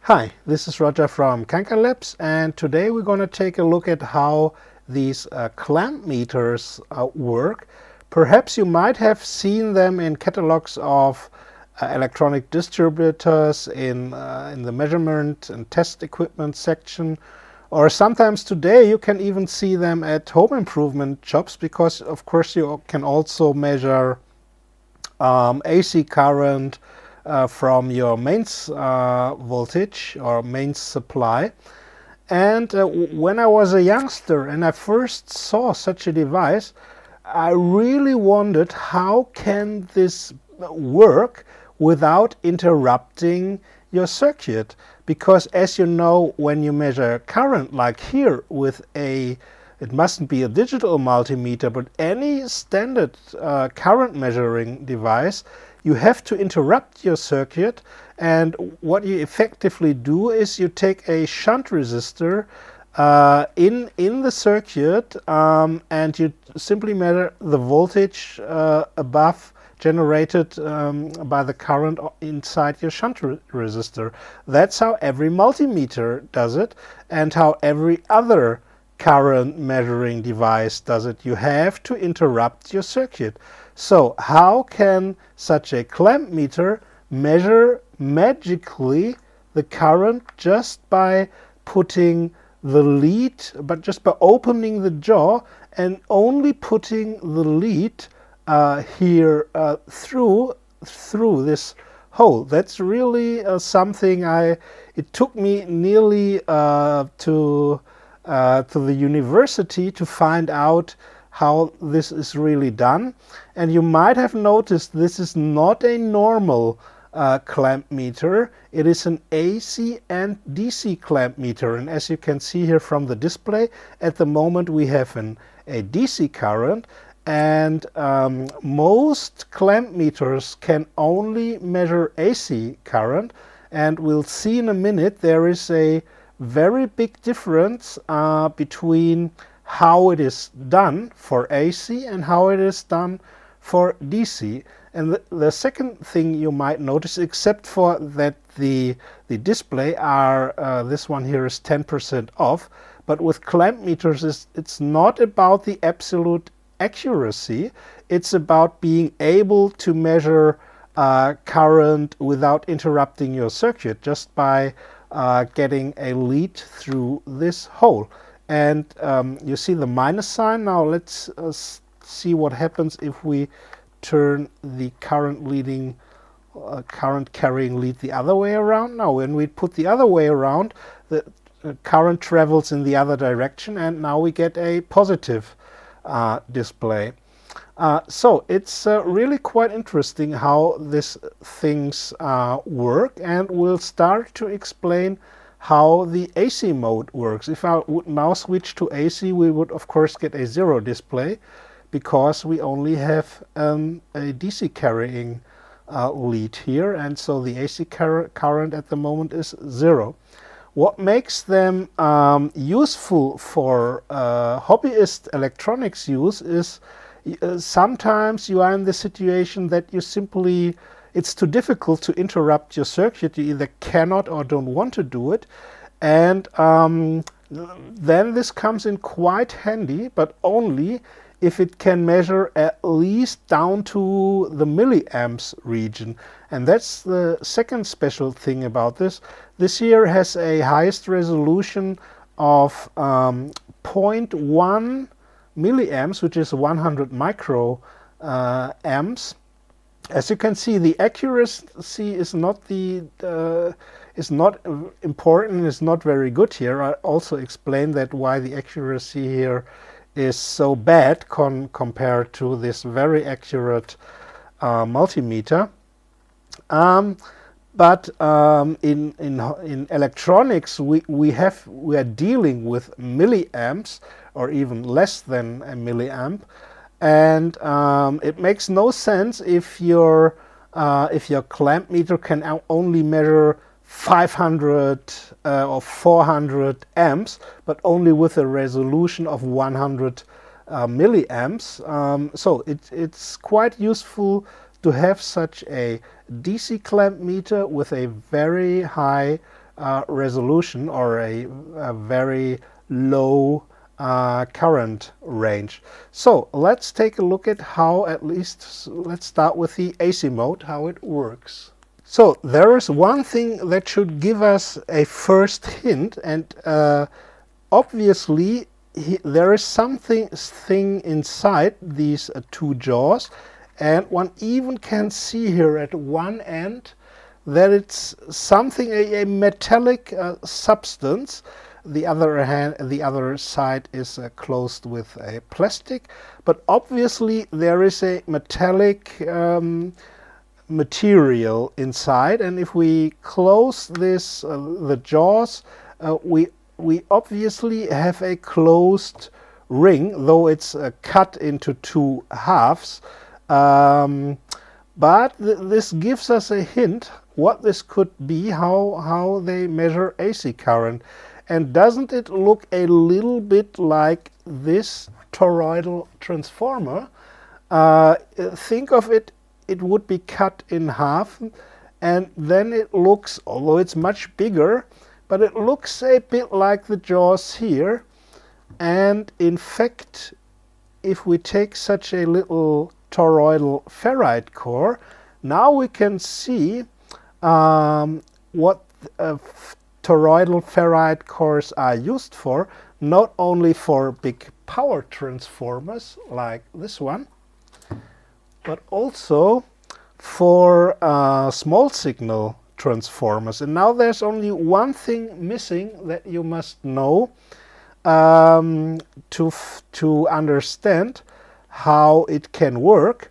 Hi, this is Roger from Kanka Labs, and today we're going to take a look at how these clamp meters work. Perhaps you might have seen them in catalogs of electronic distributors in the measurement and test equipment section, or sometimes today you can even see them at home improvement shops, because of course you can also measure AC current from your mains voltage or mains supply. And when I was a youngster and I first saw such a device, I really wondered how can this work without interrupting your circuit. Because as you know, when you measure current, like here with it mustn't be a digital multimeter, but any standard current measuring device, you have to interrupt your circuit, and what you effectively do is you take a shunt resistor in the circuit, and you simply measure the voltage above generated by the current inside your shunt resistor. That's how every multimeter does it, and how every other current measuring device does it. You have to interrupt your circuit. So how can such a clamp meter measure magically the current just by putting the lead, but just by opening the jaw and only putting the lead here through this hole? That's really something it took me nearly to the university to find out how this is really done. And you might have noticed this is not a normal clamp meter. It is an AC and DC clamp meter, and as you can see here from the display, at the moment we have a DC current, and most clamp meters can only measure AC current, and we'll see in a minute there is a very big difference between how it is done for AC and how it is done for DC. And the second thing you might notice, except for that the display this one here is 10% off, but with clamp meters it's not about the absolute accuracy, it's about being able to measure current without interrupting your circuit, just by getting a lead through this hole. And you see the minus sign. Now let's see what happens if we turn the current carrying lead the other way around. Now when we put the other way around, the current travels in the other direction, and now we get a positive display. So it's really quite interesting how these things work, and we'll start to explain how the AC mode works. If I would now switch to AC, we would of course get a 0 display, because we only have a DC carrying lead here, and so the AC current at the moment is 0. What makes them useful for hobbyist electronics use is sometimes you are in the situation that it's too difficult to interrupt your circuit. You either cannot or don't want to do it, and then this comes in quite handy, but only if it can measure at least down to the milliamps region. And that's the second special thing about this. This here has a highest resolution of 0.1 milliamps, which is 100 micro amps. As you can see, the accuracy is not important, is not very good here. I also explained that why the accuracy here is so bad compared to this very accurate multimeter. But in electronics, we are dealing with milliamps, or even less than a milliamp, and it makes no sense if your clamp meter can only measure 500 or 400 amps, but only with a resolution of 100 milliamps. So it's quite useful to have such a DC clamp meter with a very high resolution or a very low current range. So let's take a look at how, at least let's start with the AC mode, how it works. So there is one thing that should give us a first hint, and obviously there is something inside these two jaws, and one even can see here at one end that it's something, a metallic substance. The other side is closed with a plastic, but obviously there is a metallic material inside, and if we close this the jaws, we obviously have a closed ring, though it's cut into two halves. But this gives us a hint what this could be, how they measure AC current. And doesn't it look a little bit like this toroidal transformer? Think of it, it would be cut in half, and then it looks, although it's much bigger, but it looks a bit like the jaws here. And in fact, if we take such a little toroidal ferrite core, now we can see what toroidal ferrite cores are used for, not only for big power transformers like this one, but also for small signal transformers. And now there's only one thing missing that you must know to understand how it can work.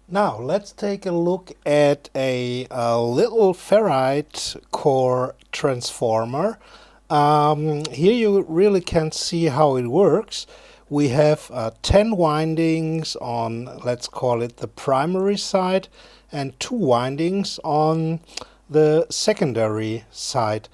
Now let's take a look at a little ferrite core transformer. Here you really can see how it works. We have 10 windings on, let's call it the primary side, and 2 windings on the secondary side.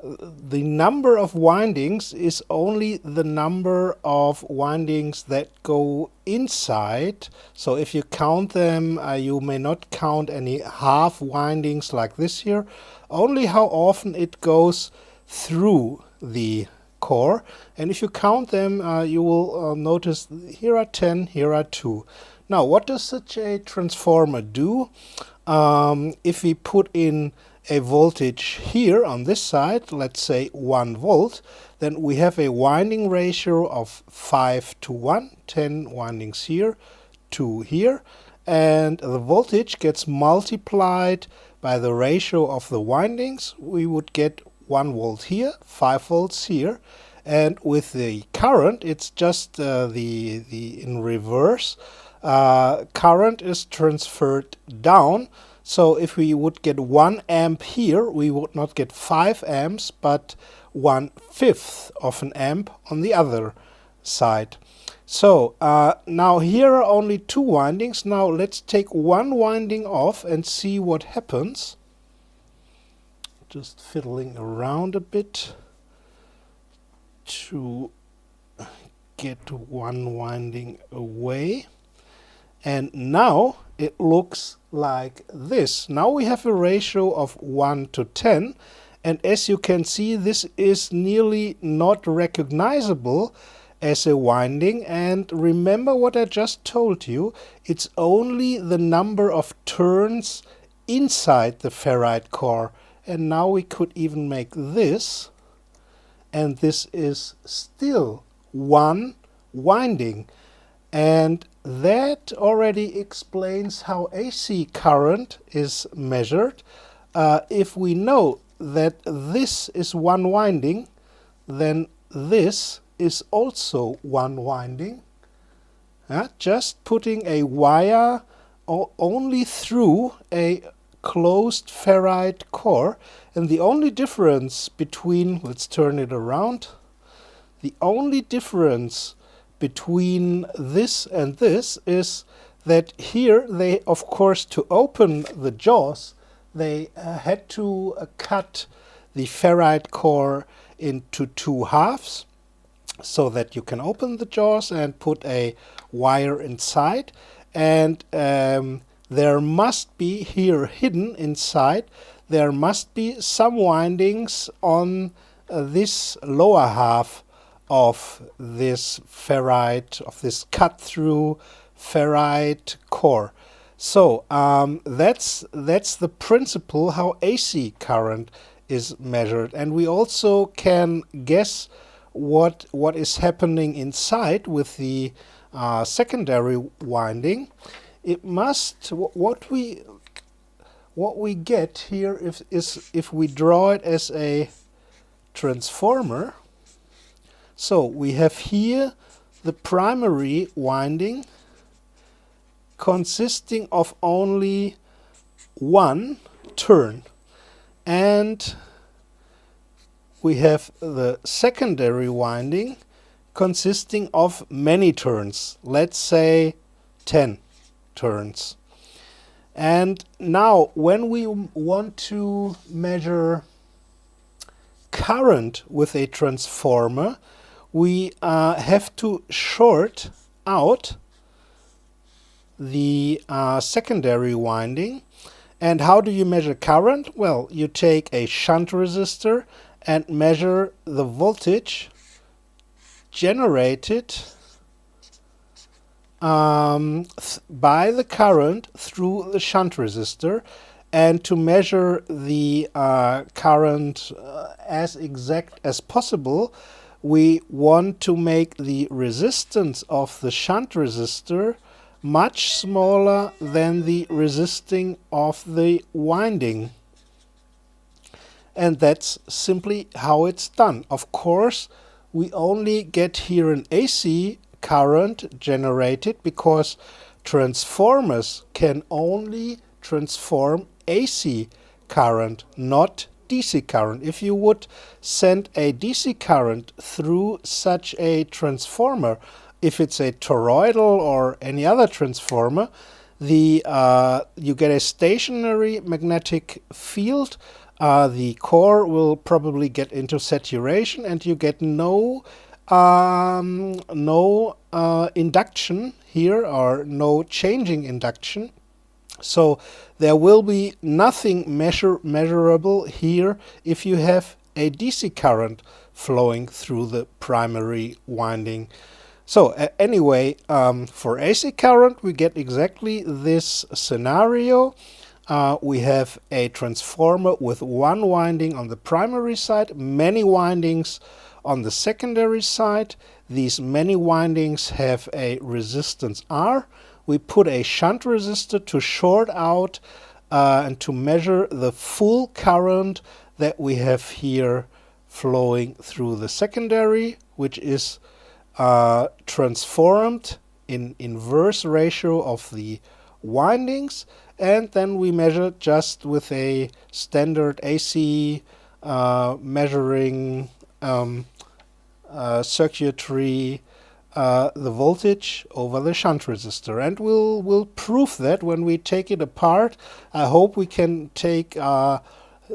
The number of windings is only the number of windings that go inside. So if you count them, you may not count any half windings like this here, only how often it goes through the core. And if you count them, you will notice here are 10, here are 2. Now, what does such a transformer do? If we put in a voltage here on this side, let's say 1 volt, then we have a winding ratio of 5 to 1, 10 windings here, 2 here, and the voltage gets multiplied by the ratio of the windings. We would get 1 volt here, 5 volts here, and with the current it's just the in reverse. Current is transferred down. So if we would get 1 amp here, we would not get 5 amps, but 1/5 of an amp on the other side. So now here are only 2 windings. Now let's take 1 winding off and see what happens. Just fiddling around a bit to get 1 winding away. And now it looks like this. Now we have a ratio of 1 to 10, and as you can see, this is nearly not recognizable as a winding. And remember what I just told you, it's only the number of turns inside the ferrite core. And now we could even make this, and this is still 1 winding. And that already explains how AC current is measured. If we know that this is 1 winding, then this is also 1 winding. Just putting a wire only through a closed ferrite core. And the only difference between, let's turn it around, the only difference between this and this is that here they, of course, to open the jaws, they had to cut the ferrite core into 2 halves so that you can open the jaws and put a wire inside. And there must be here hidden inside there must be some windings on this lower half of this ferrite, of this cut-through ferrite core. So that's the principle how AC current is measured, and we also can guess what is happening inside with the secondary winding. It must what we get here is if we draw it as a transformer. So we have here the primary winding consisting of only one turn, and we have the secondary winding consisting of many turns, let's say 10 turns. And now when we want to measure current with a transformer, we have to short out the secondary winding. And how do you measure current? Well, you take a shunt resistor and measure the voltage generated by the current through the shunt resistor. And to measure the current as exact as possible, we want to make the resistance of the shunt resistor much smaller than the resisting of the winding. And that's simply how it's done. Of course, we only get here an AC current generated because transformers can only transform AC current, not DC current. If you would send a DC current through such a transformer, if it's a toroidal or any other transformer, you get a stationary magnetic field. The core will probably get into saturation, and you get no induction here, or no changing induction. So there will be nothing measurable here if you have a DC current flowing through the primary winding. So anyway, for AC current we get exactly this scenario. We have a transformer with one winding on the primary side, many windings on the secondary side. These many windings have a resistance R. We put a shunt resistor to short out and to measure the full current that we have here flowing through the secondary, which is transformed in inverse ratio of the windings. And then we measure just with a standard AC measuring circuitry the voltage over the shunt resistor, and we'll prove that when we take it apart. I hope we can take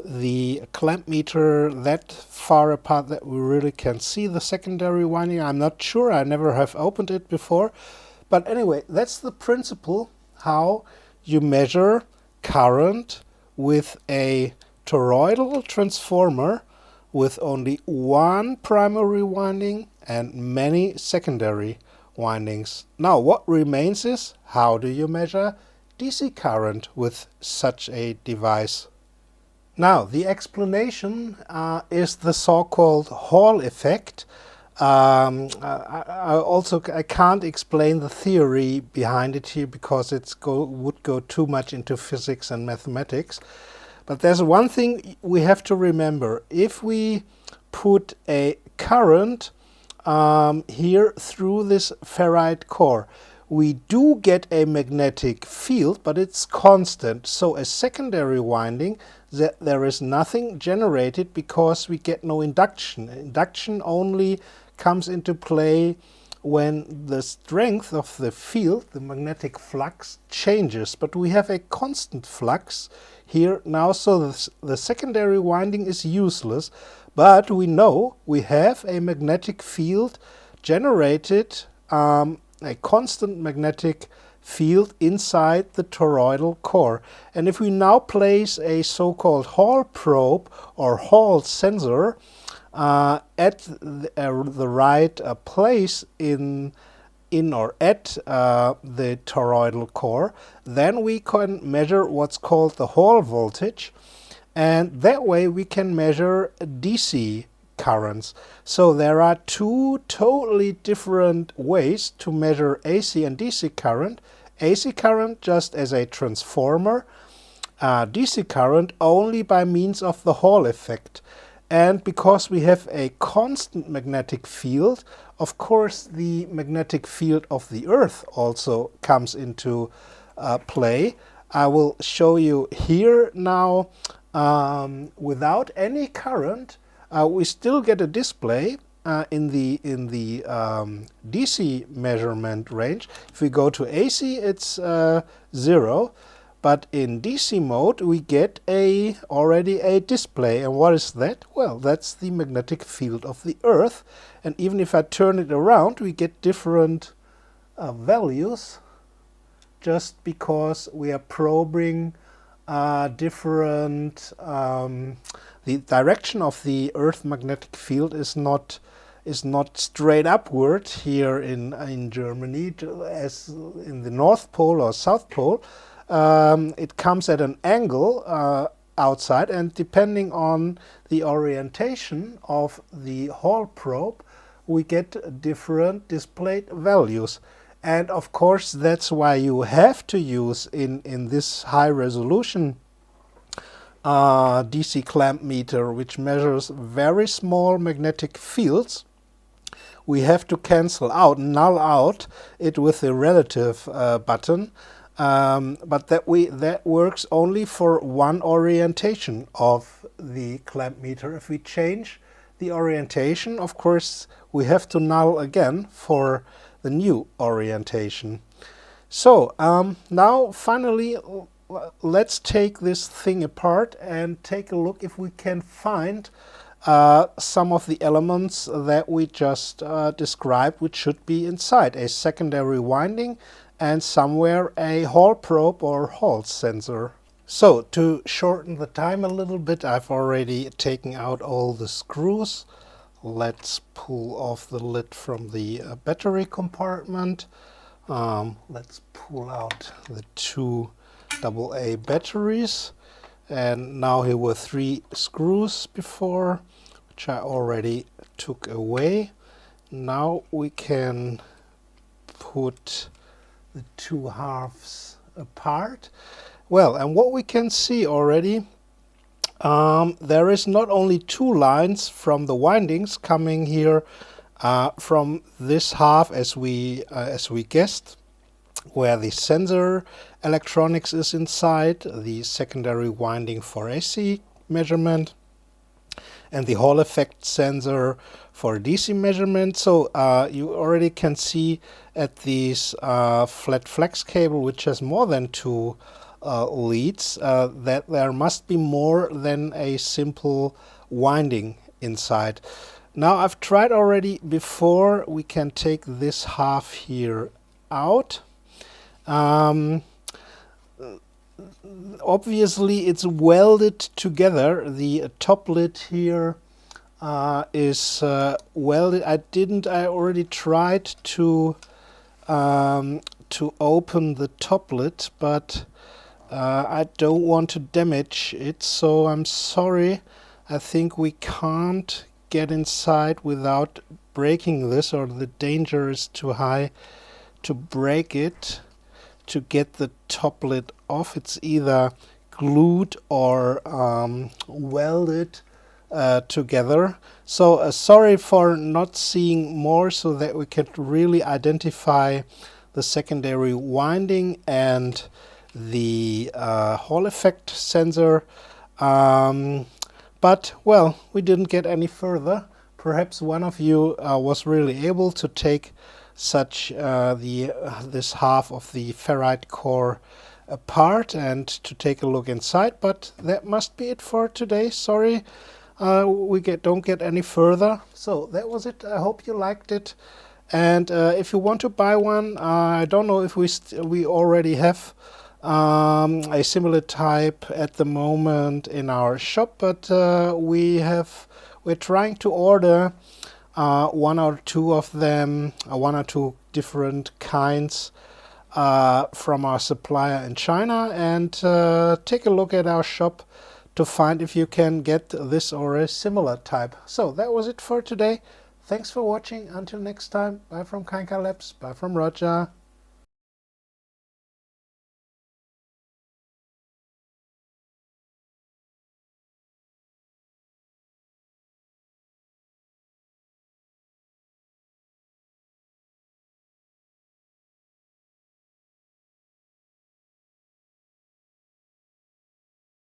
the clamp meter that far apart that we really can see the secondary winding. I'm not sure, I never have opened it before, but anyway, that's the principle how you measure current with a toroidal transformer with only one primary winding and many secondary windings. Now what remains is, how do you measure DC current with such a device? Now the explanation is the so-called Hall effect. I can't explain the theory behind it here because it would go too much into physics and mathematics. But there's one thing we have to remember. If we put a current here through this ferrite core, we do get a magnetic field, but it's constant. So a secondary winding, there is nothing generated because we get no induction. Induction only comes into play when the strength of the field, the magnetic flux, changes. But we have a constant flux here now, so the secondary winding is useless. But we know we have a magnetic field generated, a constant magnetic field inside the toroidal core. And if we now place a so-called Hall probe or Hall sensor at the right place in or at the toroidal core, then we can measure what's called the Hall voltage, and that way we can measure DC currents. So there are two totally different ways to measure AC and DC current. AC current just as a transformer, DC current only by means of the Hall effect. And because we have a constant magnetic field, of course the magnetic field of the Earth also comes into play. I will show you here now. Without any current, we still get a display in the DC measurement range. If we go to AC, it's 0, but in DC mode we get already a display. And what is that? Well, that's the magnetic field of the Earth. And even if I turn it around, we get different values, just because we are probing different. The direction of the Earth magnetic field is not straight upward here in Germany as in the North Pole or South Pole. It comes at an angle outside, and depending on the orientation of the Hall probe, we get different displayed values. And of course that's why you have to use in this high resolution DC clamp meter, which measures very small magnetic fields. We have to cancel out, null out it with the relative button, but that works only for one orientation of the clamp meter. If we change the orientation, of course we have to null again for the new orientation. So now finally let's take this thing apart and take a look if we can find some of the elements that we just described, which should be inside a secondary winding and somewhere a Hall probe or Hall sensor. So to shorten the time a little bit, I've already taken out all the screws. Let's pull off the lid from the battery compartment. Let's pull out the two AA batteries. And now here were 3 screws before, which I already took away. Now we can put the 2 halves apart. Well, and what we can see already, there is not only 2 lines from the windings coming here from this half as we guessed, where the sensor electronics is inside, the secondary winding for AC measurement, and the Hall effect sensor for DC measurement. So you already can see at this flat flex cable, which has more than 2 leads, that there must be more than a simple winding inside. Now I've tried already before. We can take this half here out. Obviously it's welded together. The top lid here is welded. I already tried to open the top lid, but I don't want to damage it, so I'm sorry. I think we can't get inside without breaking this, or the danger is too high to break it. To get the top lid off, it's either glued or welded together. So sorry for not seeing more, so that we can really identify the secondary winding and the Hall effect sensor. But well, we didn't get any further. Perhaps one of you was really able to take such this half of the ferrite core apart and to take a look inside, but that must be it for today. Sorry, we don't get any further. So that was it. I hope you liked it, And if you want to buy one, I don't know if we already have a similar type at the moment in our shop, but we're trying to order one or two of them, one or two different kinds from our supplier in China, and take a look at our shop to find if you can get this or a similar type. So that was it for today. Thanks for watching. Until next time, bye from Kanka Labs, bye from Roger.